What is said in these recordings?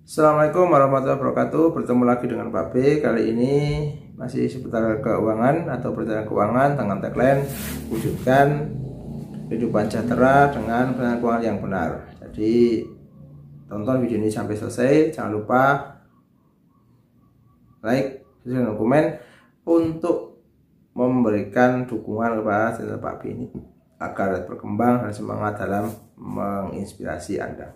Assalamualaikum warahmatullahi wabarakatuh. Bertemu lagi dengan Pak B. Kali ini masih seputar keuangan atau perencanaan keuangan dengan tagline wujudkan kehidupan sejahtera dengan perencanaan keuangan yang benar. Jadi tonton video ini sampai selesai. Jangan lupa like, share, dan komen untuk memberikan dukungan kepada channel Pak B ini agar berkembang dan semangat dalam menginspirasi Anda.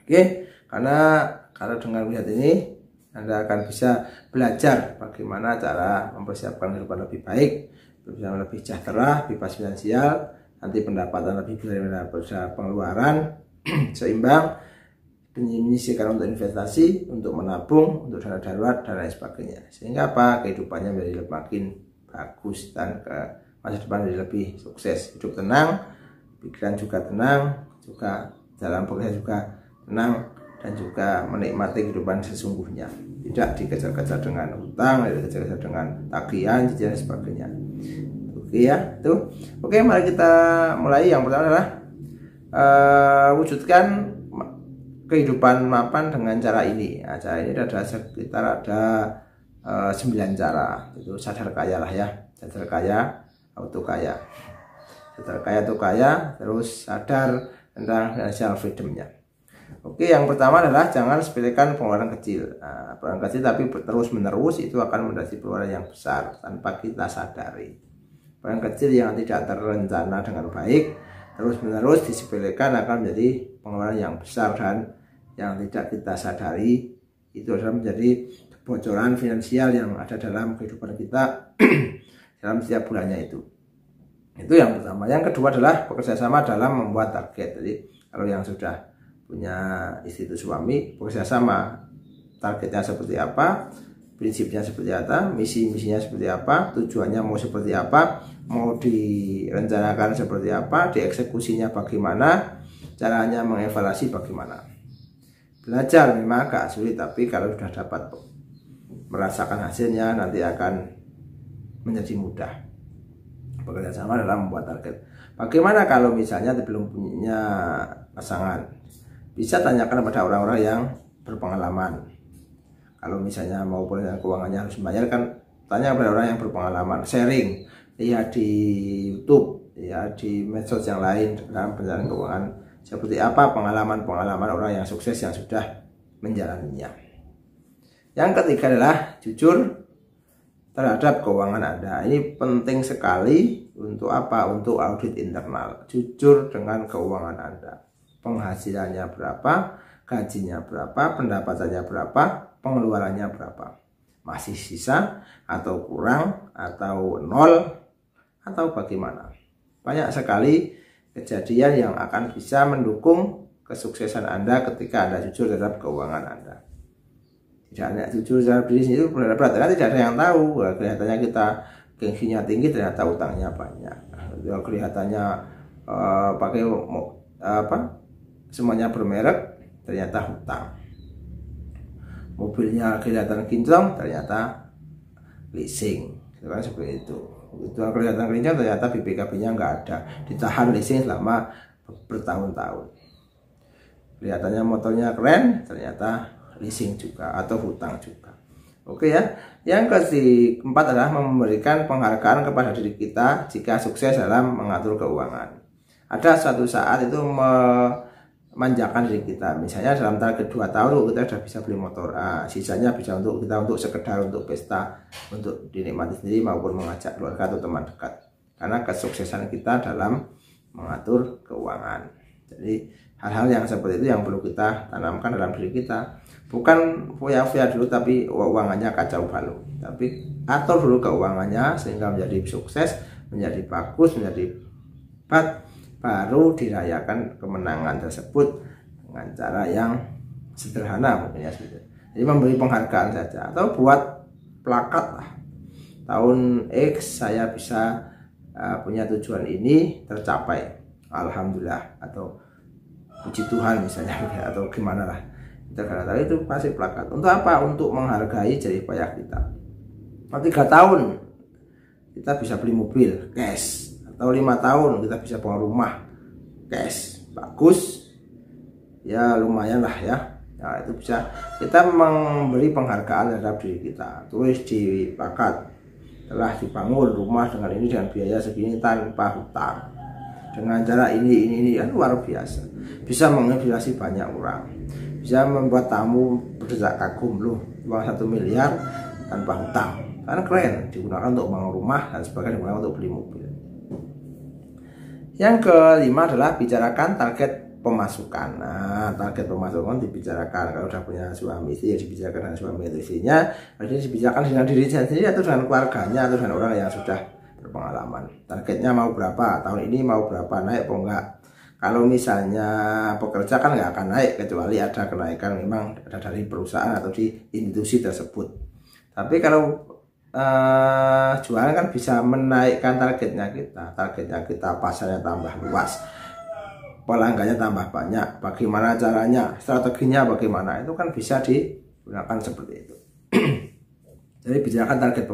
Oke. Karena kalau dengan melihat ini Anda akan bisa belajar bagaimana cara mempersiapkan kehidupan lebih baik, lebih sejahtera, bebas finansial, nanti pendapatan lebih daripada pengeluaran, seimbang, menyisihkan untuk investasi, untuk menabung, untuk dana darurat, dan lain sebagainya. Sehingga apa? Kehidupannya menjadi makin bagus dan ke masa depan menjadi lebih sukses. Hidup tenang, pikiran juga tenang, juga dalam bekerja juga tenang, dan juga menikmati kehidupan sesungguhnya, tidak dikejar-kejar dengan hutang, tidak dikejar-kejar dengan tagihan, cicilan, dan sebagainya. Oke ya, itu. Oke, mari kita mulai. Yang pertama adalah wujudkan kehidupan mapan dengan cara ini. Nah, cara ini ada sekitar 9 cara. Itu sadar kaya lah ya, sadar kaya, auto kaya, sadar kaya, auto kaya, terus sadar tentang financial freedom-nya. Oke, yang pertama adalah jangan sepelekan pengeluaran kecil. Nah, pengeluaran kecil tapi terus menerus itu akan menjadi pengeluaran yang besar tanpa kita sadari. Pengeluaran kecil yang tidak terencana dengan baik terus menerus disepelekan akan menjadi pengeluaran yang besar dan yang tidak kita sadari itu adalah menjadi kebocoran finansial yang ada dalam kehidupan kita dalam setiap bulannya itu. Itu yang pertama. Yang kedua adalah bekerja sama dalam membuat target. Jadi kalau yang sudah punya istri itu suami, bekerja sama, targetnya seperti apa, prinsipnya seperti apa, misinya seperti apa, tujuannya mau seperti apa, mau direncanakan seperti apa, dieksekusinya bagaimana, caranya mengevaluasi bagaimana. Belajar memang agak sulit, tapi kalau sudah dapat merasakan hasilnya nanti akan menjadi mudah. Bekerja sama dalam membuat target. Bagaimana kalau misalnya belum punya pasangan? Bisa tanyakan kepada orang-orang yang berpengalaman. Kalau misalnya mau perencanaan keuangannya harus membayar, kan tanya kepada orang yang berpengalaman, sharing, lihat di YouTube, ya di medsos yang lain dalam perencanaan keuangan seperti apa pengalaman-pengalaman orang yang sukses yang sudah menjalaninya. Yang ketiga adalah jujur terhadap keuangan Anda. Ini penting sekali untuk apa? Untuk audit internal. Jujur dengan keuangan Anda. Penghasilannya berapa, gajinya berapa, pendapatannya berapa, pengeluarannya berapa, masih sisa atau kurang atau nol atau bagaimana. Banyak sekali kejadian yang akan bisa mendukung kesuksesan Anda ketika Anda jujur terhadap keuangan Anda. Tidak hanya jujur terhadap diri sendiri berat, karena tidak ada yang tahu. Kelihatannya kita gengsinya tinggi, ternyata utangnya banyak. Kelihatannya pakai semuanya bermerek, ternyata hutang. Mobilnya kelihatan kinclong, ternyata leasing. Itu kan seperti itu. Itu kelihatan kinclong, ternyata BPKB-nya nggak ada. Ditahan leasing selama bertahun-tahun. Kelihatannya motornya keren, ternyata leasing juga atau hutang juga. Oke ya. Yang keempat adalah memberikan penghargaan kepada diri kita jika sukses dalam mengatur keuangan. Ada suatu saat itu manjakan diri kita, misalnya dalam target 2 tahun kita sudah bisa beli motor, sisanya bisa untuk kita untuk sekedar untuk pesta, untuk dinikmati sendiri maupun mengajak keluarga atau teman dekat, karena kesuksesan kita dalam mengatur keuangan. Jadi hal-hal yang seperti itu yang perlu kita tanamkan dalam diri kita, bukan foya-foya dulu tapi keuangannya kacau balau, tapi atur dulu keuangannya sehingga menjadi sukses, menjadi bagus, menjadi hebat, baru dirayakan kemenangan tersebut dengan cara yang sederhana mungkin ya. Jadi memberi penghargaan saja atau buat plakat lah, tahun X saya bisa punya tujuan ini tercapai, alhamdulillah, atau puji Tuhan misalnya, atau gimana lah. Tapi itu pasti plakat. Untuk apa? Untuk menghargai jerih payah kita. 3 tahun kita bisa beli mobil cash, atau 5 tahun kita bisa bangun rumah cash, bagus ya, lumayan lah ya. Nah, itu bisa kita memberi penghargaan terhadap diri kita. Tulis di plakat, telah dibangun rumah dengan ini dengan biaya segini tanpa hutang, dengan cara ini kan luar biasa. Bisa menginspirasi banyak orang, bisa membuat tamu berdecak kagum, loh uang 1 miliar tanpa hutang, kan keren. Digunakan untuk bangun rumah dan sebagainya, digunakan untuk beli mobil. Yang kelima adalah bicarakan target pemasukan. Nah, target pemasukan dibicarakan. Kalau sudah punya suami istri, ya dibicarakan dengan suami atau istrinya. Kalau dibicarakan dengan diri sendiri atau dengan keluarganya atau dengan orang yang sudah berpengalaman. Targetnya mau berapa? Tahun ini mau berapa? Naik atau enggak? Kalau misalnya pekerja kan nggak akan naik kecuali ada kenaikan memang ada dari perusahaan atau di institusi tersebut. Tapi kalau jualan kan bisa menaikkan targetnya kita pasarnya tambah luas, pelanggannya tambah banyak. Bagaimana caranya, strateginya bagaimana, itu kan bisa digunakan seperti itu. Jadi bicarakan target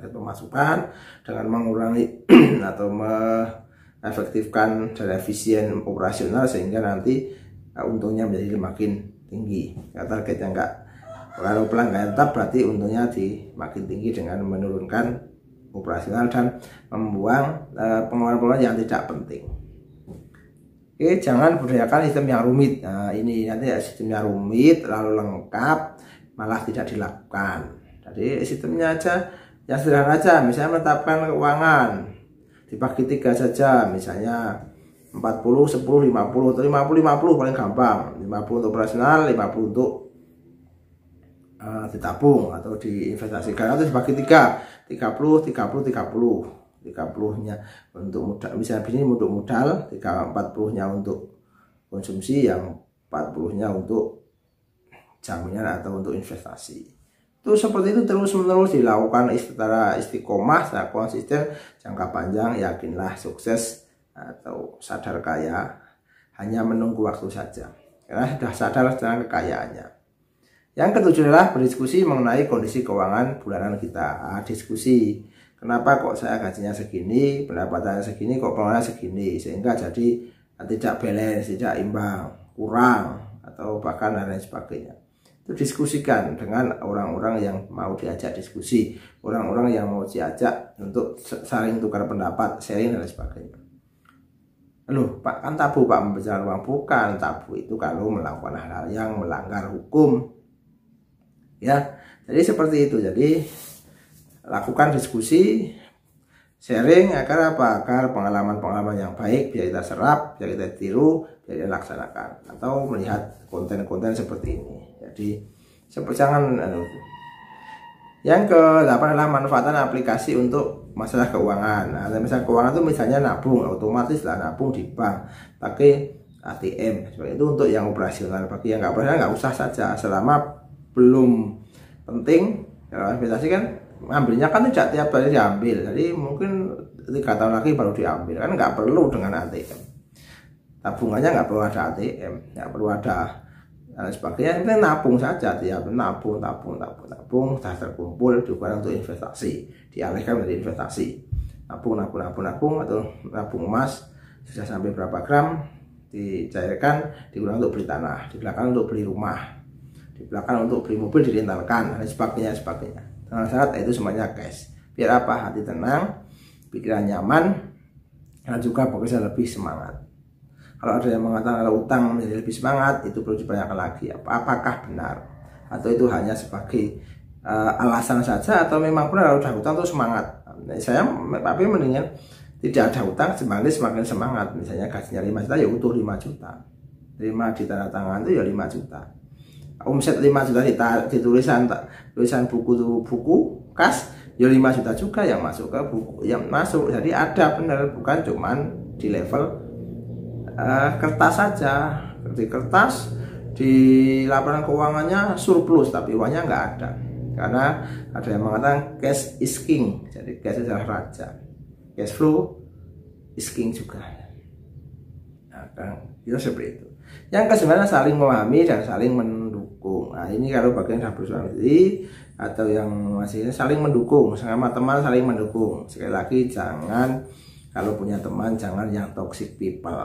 pemasukan dengan mengurangi atau mengefektifkan dan efisien operasional sehingga nanti untungnya menjadi makin tinggi. Ya, targetnya enggak, kalau pelanggan tetap berarti untungnya makin tinggi dengan menurunkan operasional dan membuang pengeluaran-pengeluaran yang tidak penting. Oke, jangan budayakan sistem yang rumit. Nah, ini nanti sistemnya rumit lalu lengkap malah tidak dilakukan. Jadi sistemnya aja yang sederhana aja, misalnya menetapkan keuangan dibagi 3 saja, misalnya 40 10 50 atau 50 50 paling gampang. 50 untuk operasional, 50 untuk ditabung atau diinvestasikan, atau dibagi 30 nya untuk modal, misalnya ini untuk modal, 40 nya untuk konsumsi, yang 40 nya untuk jaminan atau untuk investasi. Itu seperti itu terus menerus dilakukan secara istiqomah, secara konsisten, jangka panjang. Yakinlah sukses atau sadar kaya hanya menunggu waktu saja, karena sudah sadar tentang kekayaannya. Yang ketujuh adalah berdiskusi mengenai kondisi keuangan bulanan kita. Diskusi, kenapa kok saya gajinya segini, pendapatannya segini, kok pengeluarannya segini, sehingga jadi tidak balance, tidak imbang, kurang, atau bahkan lain sebagainya. Itu diskusikan dengan orang-orang yang mau diajak diskusi, orang-orang yang mau diajak untuk saling tukar pendapat, sharing dan lain sebagainya. Loh Pak, kan tabu Pak membicarakan uang. Bukan, tabu itu kalau melakukan hal-hal yang melanggar hukum. Ya, jadi seperti itu. Jadi lakukan diskusi, sharing, agar apa? Agar pengalaman-pengalaman yang baik biar kita serap, biar kita tiru, biar kita laksanakan, atau melihat konten-konten seperti ini. Jadi jangan. Yang ke-8 adalah manfaatkan aplikasi untuk masalah keuangan. Nah, misalnya keuangan itu misalnya nabung, otomatis lah nabung di bank pakai ATM. Seperti itu untuk yang operasional. Bagi yang nggak operasional nggak usah saja, selama belum penting. Kalau investasi kan ambilnya kan tidak tiap hari diambil, jadi mungkin 3 tahun lagi baru diambil, kan nggak perlu dengan ATM. Tabungannya nggak perlu ada ATM, nggak perlu ada dan sebagainya. Ini nabung saja, tiap nabung sudah terkumpul digunakan untuk investasi, dialihkan menjadi investasi. Nabung atau nabung emas sudah sampai berapa gram dicairkan, digunakan untuk beli tanah, di belakang untuk beli rumah, di belakang untuk beli mobil, direntalkan, dan sebagainya. Dengan syarat itu semuanya cash. Biar apa? Hati tenang, pikiran nyaman, dan juga bekerja lebih semangat. Kalau ada yang mengatakan kalau utang menjadi lebih semangat, itu perlu ditanyakan lagi, apakah benar atau itu hanya sebagai alasan saja, atau memang benar kalau udah utang itu semangat. Tapi mendingan tidak ada utang, semakin semangat. Misalnya gajinya 5 juta, ya utuh 5 juta. 5 di tanda tangan itu ya 5 juta. Omset 5 juta di tulisan buku kas, ya 5 juta juga yang masuk ke buku yang masuk. Jadi ada benar, bukan cuman di level kertas saja. Di kertas, di laporan keuangannya surplus tapi uangnya nggak ada, karena ada yang mengatakan cash is king. Jadi cash adalah raja, cash flow is king juga. Nah, itu seperti itu. Yang ke-9 saling memahami dan saling mendukung. Nah, ini kalau bagian yang bersuami sendiri atau yang masih saling mendukung, sama teman saling mendukung. Sekali lagi, jangan, kalau punya teman jangan yang toxic people,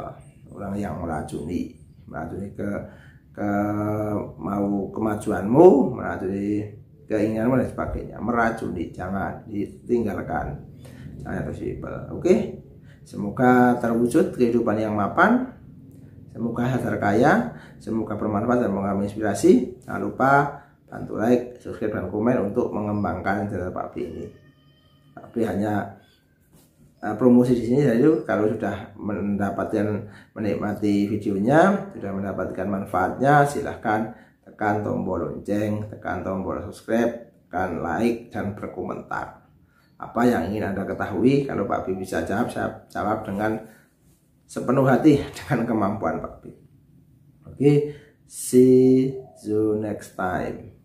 orang yang meracuni ke mau kemajuanmu, meracuni keinginanmu dan sebagainya. Meracuni, jangan ditinggalkan, jangan possible. Oke, semoga terwujud kehidupan yang mapan, semoga sadar kaya, semoga bermanfaat dan menginspirasi. Jangan lupa bantu like, subscribe, dan komen untuk mengembangkan channel Pak B ini. Pak B hanya promosi di sini, jadi kalau sudah menikmati videonya, sudah mendapatkan manfaatnya, silahkan tekan tombol lonceng, tekan tombol subscribe, tekan like, dan berkomentar. Apa yang ingin Anda ketahui, kalau Pak B bisa jawab, saya jawab dengan sepenuh hati, dengan kemampuan Pak B. Oke, see you next time.